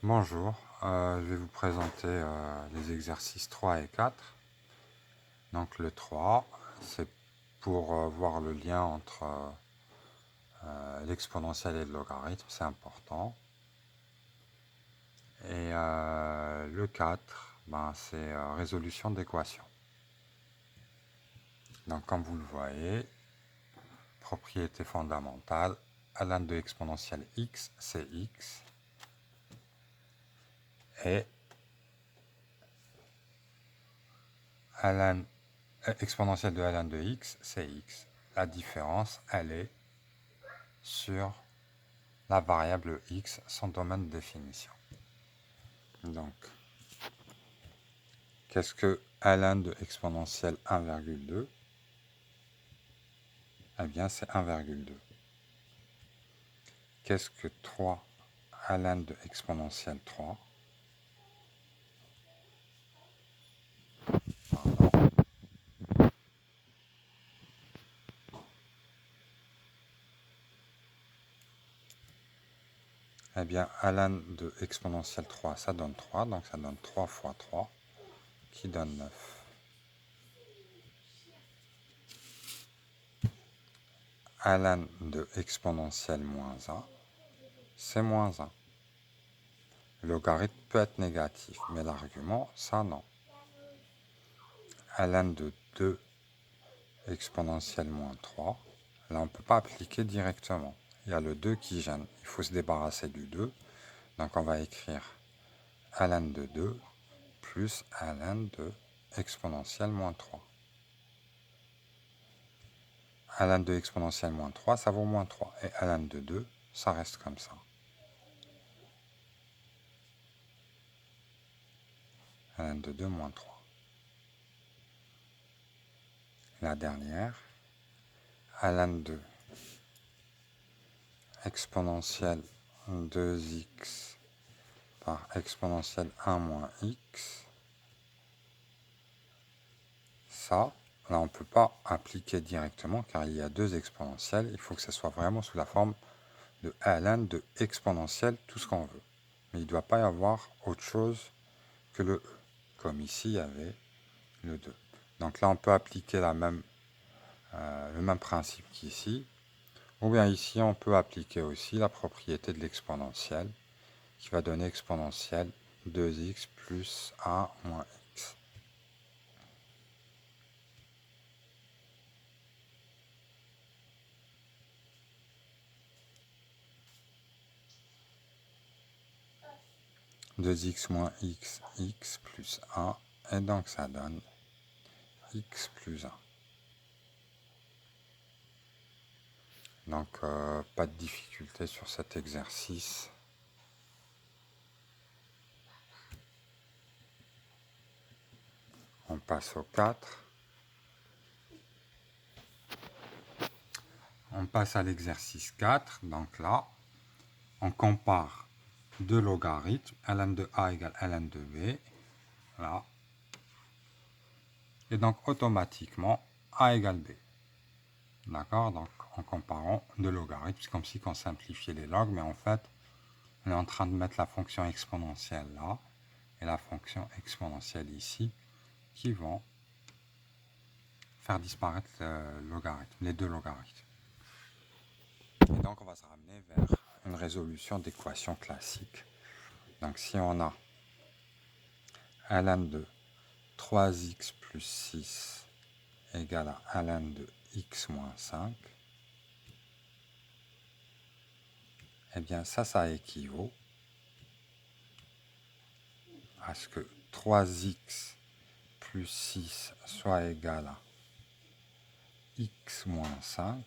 Bonjour, je vais vous présenter les exercices 3 et 4. Donc le 3, c'est pour voir le lien entre l'exponentielle et le logarithme, c'est important. Et le 4, c'est résolution d'équations. Donc comme vous le voyez, propriété fondamentale, ln de exponentielle x, c'est x. Et exponentielle de ln de x, c'est x. La différence, elle est sur la variable x, son domaine de définition. Donc, qu'est-ce que ln de exponentielle 1,2? Eh bien, c'est 1,2. Qu'est-ce que 3 ln de exponentielle 3? Pardon. Eh bien, ln de exponentielle 3, ça donne 3, donc ça donne 3 fois 3, qui donne 9. Ln de exponentielle moins 1, c'est moins 1. Le logarithme peut être négatif, mais l'argument, ça non. Ln de 2 exponentielle moins 3, là on ne peut pas appliquer directement. Il y a le 2 qui gêne, il faut se débarrasser du 2. Donc on va écrire ln de 2 plus ln de exponentielle moins 3. Ln de exponentielle moins 3, ça vaut moins 3. Et ln de 2, ça reste comme ça. Ln de 2 moins 3. La dernière, ln de exponentielle 2x par exponentielle 1 moins x. Ça, là on ne peut pas appliquer directement car il y a deux exponentielles. Il faut que ce soit vraiment sous la forme de ln de exponentielle, tout ce qu'on veut. Mais il ne doit pas y avoir autre chose que le e. Comme ici, il y avait le 2. Donc là, on peut appliquer le même principe qu'ici. Ou bien ici, on peut appliquer aussi la propriété de l'exponentielle qui va donner exponentielle 2x plus 1 moins x. Deux x moins x, x plus 1, et donc ça donne x plus 1. Donc pas de difficulté sur cet exercice. On passe au 4. On passe à l'exercice 4. Donc là, on compare deux logarithmes, ln de a égale ln de b. Là. Et donc automatiquement, a égale b. D'accord? Donc en comparant deux logarithmes, c'est comme si on simplifiait les logs, mais en fait, on est en train de mettre la fonction exponentielle là et la fonction exponentielle ici qui vont faire disparaître les deux logarithmes. Et donc on va se ramener vers une résolution d'équation classique. Donc si on a ln de 3x plus 6 égale à ln de x moins 5, eh bien ça équivaut à ce que 3x plus 6 soit égal à x moins 5,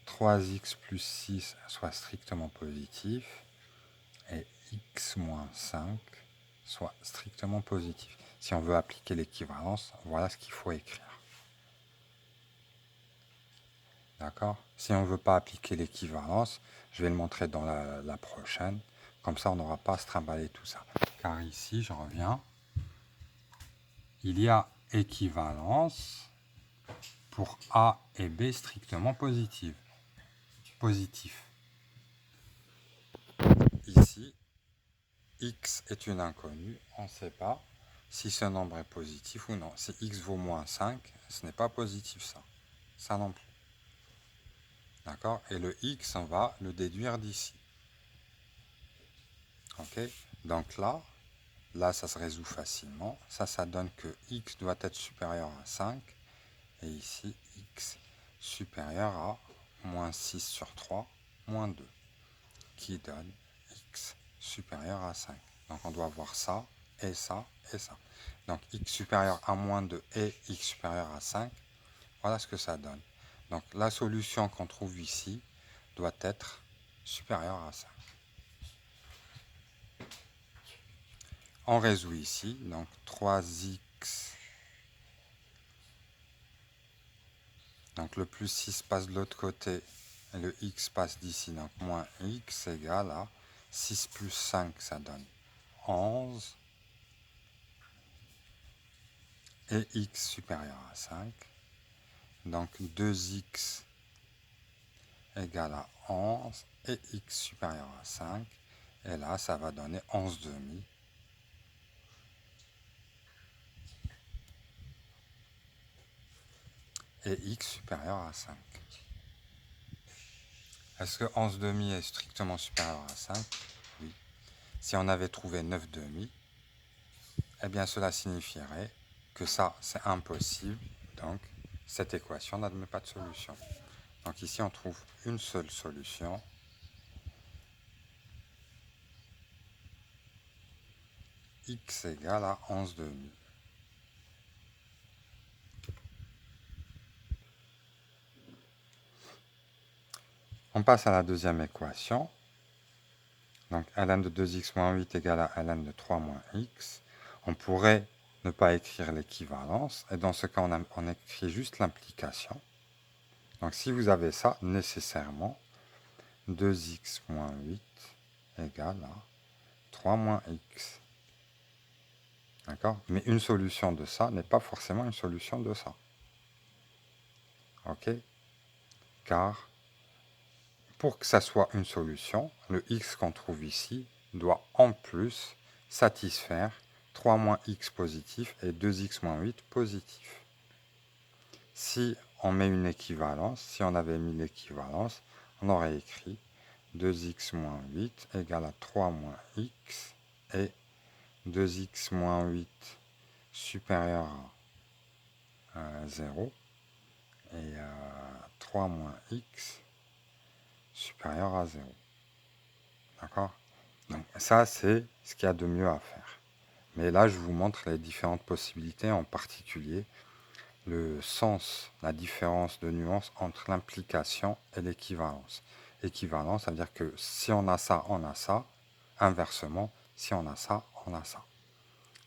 3x plus 6 soit strictement positif, et x moins 5 soit strictement positif. Si on veut appliquer l'équivalence, voilà ce qu'il faut écrire. D'accord? Si on ne veut pas appliquer l'équivalence, je vais le montrer dans la prochaine. Comme ça, on n'aura pas à se trimballer tout ça. Car ici, je reviens, il y a équivalence pour A et B strictement positif. Ici, x est une inconnue, on ne sait pas si ce nombre est positif ou non. Si x vaut moins 5, ce n'est pas positif ça. Ça non plus. D'accord? Et le x, on va le déduire d'ici. Ok? Donc là, ça se résout facilement. Ça donne que x doit être supérieur à 5. Et ici, x supérieur à moins 6 sur 3, moins 2. Qui donne x supérieur à 5. Donc on doit voir ça, et ça, et ça. Donc x supérieur à moins 2 et x supérieur à 5, voilà ce que ça donne. Donc la solution qu'on trouve ici doit être supérieure à 5. On résout ici, donc 3x, donc le plus 6 passe de l'autre côté, et le x passe d'ici, donc moins x égale à 6 plus 5, ça donne 11, et x supérieur à 5, donc 2x égale à 11, et x supérieur à 5, et là ça va donner 11 demi, et x supérieur à 5. Est-ce que 11 demi est strictement supérieur à 5? Oui. Si on avait trouvé 9 demi, eh bien cela signifierait que ça c'est impossible, donc cette équation n'admet pas de solution. Donc ici on trouve une seule solution, x égale à 11 demi. On passe à la deuxième équation. Donc ln de 2x moins 8 égale à ln de 3 moins x. On pourrait ne pas écrire l'équivalence, et dans ce cas on écrit juste l'implication. Donc si vous avez ça, nécessairement, 2x moins 8 égale à 3 moins x. D'accord? Mais une solution de ça n'est pas forcément une solution de ça. Ok? Car pour que ça soit une solution, le x qu'on trouve ici doit en plus satisfaire 3 moins x positif et 2x moins 8 positif. Si on met une équivalence, si on avait mis l'équivalence, on aurait écrit 2x moins 8 égale à 3 moins x et 2x moins 8 supérieur à 0 et 3 moins x supérieur à 0. D'accord? Donc ça, c'est ce qu'il y a de mieux à faire. Mais là, je vous montre les différentes possibilités, en particulier le sens, la différence de nuance entre l'implication et l'équivalence. Équivalence, ça veut dire que si on a ça, on a ça. Inversement, si on a ça, on a ça.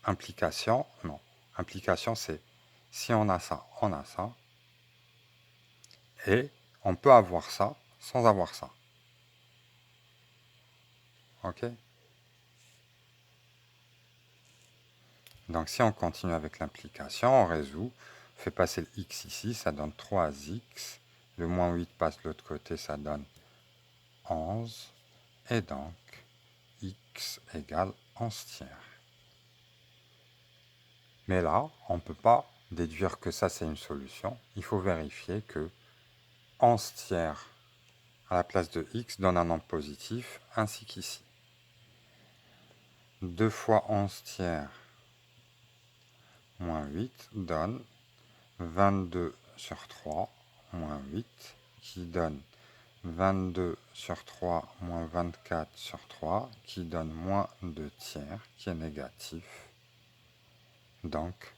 Implication, non. Implication, c'est si on a ça, on a ça. Et on peut avoir ça sans avoir ça. Ok? Donc si on continue avec l'implication, on résout. On fait passer le x ici, ça donne 3x. Le moins 8 passe de l'autre côté, ça donne 11. Et donc, x égale 11 tiers. Mais là, on ne peut pas déduire que ça c'est une solution. Il faut vérifier que 11 tiers à la place de x donne un nombre positif, ainsi qu'ici. 2 fois 11 tiers moins 8 donne 22 sur 3 moins 8, qui donne 22 sur 3 moins 24 sur 3, qui donne moins 2 tiers, qui est négatif. Donc,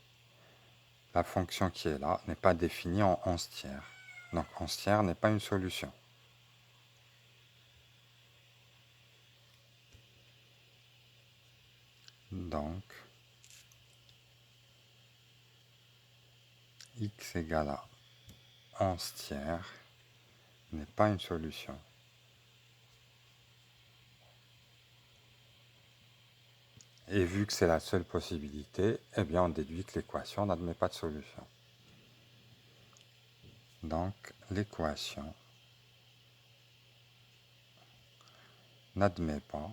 la fonction qui est là n'est pas définie en 11 tiers. Donc 11 tiers n'est pas une solution. Donc, x égale à 11 tiers n'est pas une solution. Et vu que c'est la seule possibilité, eh bien on déduit que l'équation n'admet pas de solution. Donc l'équation n'admet pas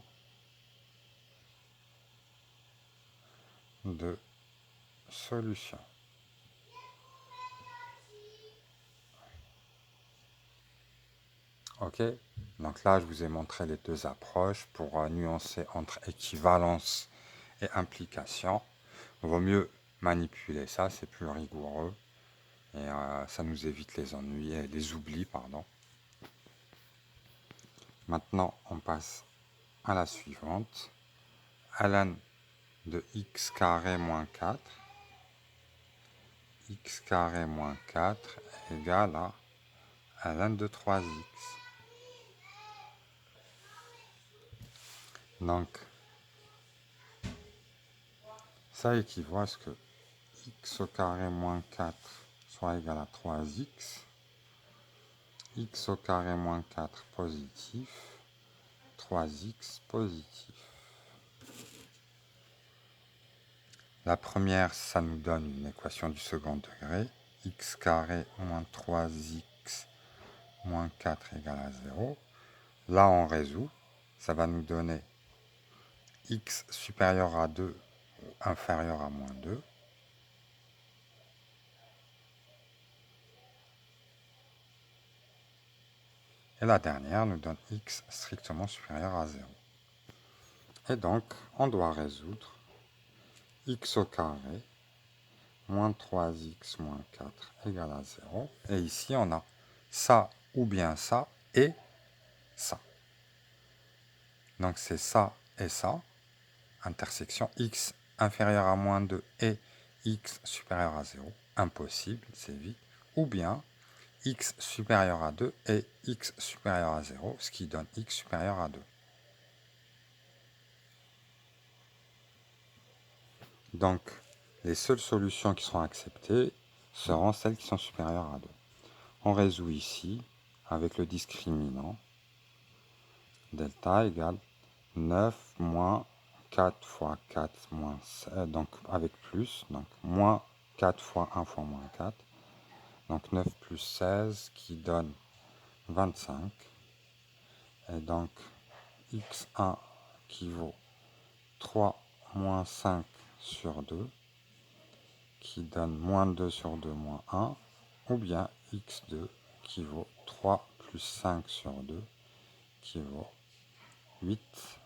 de solution. Ok, donc là je vous ai montré les deux approches pour nuancer entre équivalence et implication. Il vaut mieux manipuler ça, c'est plus rigoureux et ça nous évite les ennuis et les oublis, pardon. Maintenant on passe à la suivante. ln de x carré moins 4, x carré moins 4 égale à ln de 3x. Donc, ça équivaut à ce que x au carré moins 4 soit égal à 3x, x au carré moins 4 positif, 3x positif. La première, ça nous donne une équation du second degré, x carré moins 3x moins 4 égale à 0. Là, on résout, ça va nous donner x supérieur à 2 ou inférieur à moins 2. Et la dernière nous donne x strictement supérieur à 0. Et donc, on doit résoudre x au carré moins 3x moins 4 égale à 0. Et ici, on a ça ou bien ça et ça. Donc, c'est ça et ça. Intersection x inférieur à moins 2 et x supérieur à 0. Impossible, c'est vite. Ou bien x supérieur à 2 et x supérieur à 0, ce qui donne x supérieur à 2. Donc, les seules solutions qui seront acceptées seront celles qui sont supérieures à 2. On résout ici avec le discriminant. Delta égale 9 moins 4 fois 4 moins 16, donc avec plus, donc moins 4 fois 1 fois moins 4. Donc 9 plus 16 qui donne 25. Et donc x1 qui vaut 3 moins 5 sur 2, qui donne moins 2 sur 2 moins 1, ou bien x2 qui vaut 3 plus 5 sur 2, qui vaut 8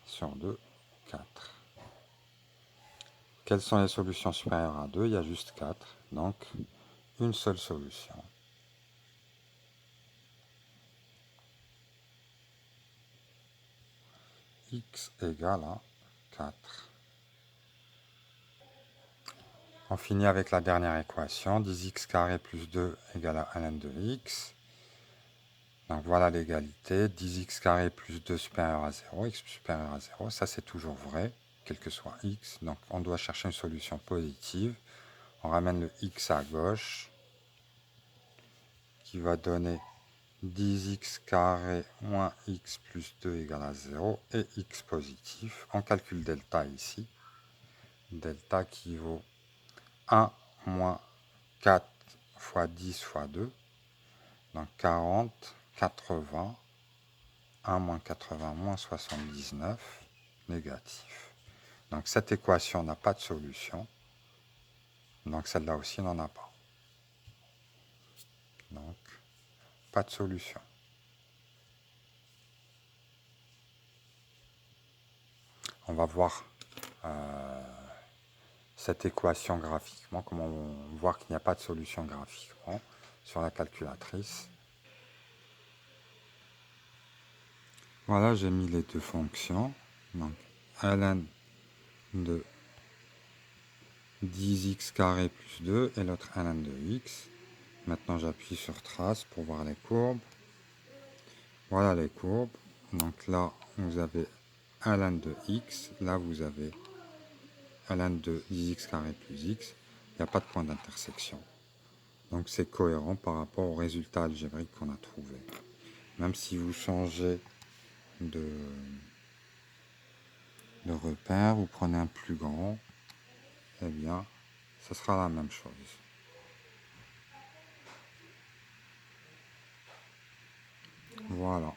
sur 2, 4. Quelles sont les solutions supérieures à 2? Il y a juste 4, donc une seule solution. X égale à 4. On finit avec la dernière équation, 10x carré plus 2 égale à ln de x. Donc voilà l'égalité, 10x carré plus 2 supérieur à 0, x supérieur à 0, ça c'est toujours vrai, quel que soit x. Donc on doit chercher une solution positive. On ramène le x à gauche, qui va donner 10x carré moins x plus 2 égale à 0 et x positif. On calcule delta ici. Delta qui vaut 1 moins 4 fois 10 fois 2. Donc 40, 80, 1 moins 80 moins 79, négatif. Donc cette équation n'a pas de solution. Donc celle-là aussi n'en a pas. Donc pas de solution. On va voir cette équation graphiquement, comment voir qu'il n'y a pas de solution graphiquement sur la calculatrice. Voilà, j'ai mis les deux fonctions. Donc ln de 10x carré plus 2 et l'autre ln de x. Maintenant j'appuie sur trace pour voir les courbes. Voilà les courbes. Donc là vous avez ln de x, là vous avez ln de 10x carré plus x. Il n'y a pas de point d'intersection. Donc c'est cohérent par rapport au résultat algébrique qu'on a trouvé. Même si vous changez de repère, vous prenez un plus grand, eh bien, ce sera la même chose. Voilà.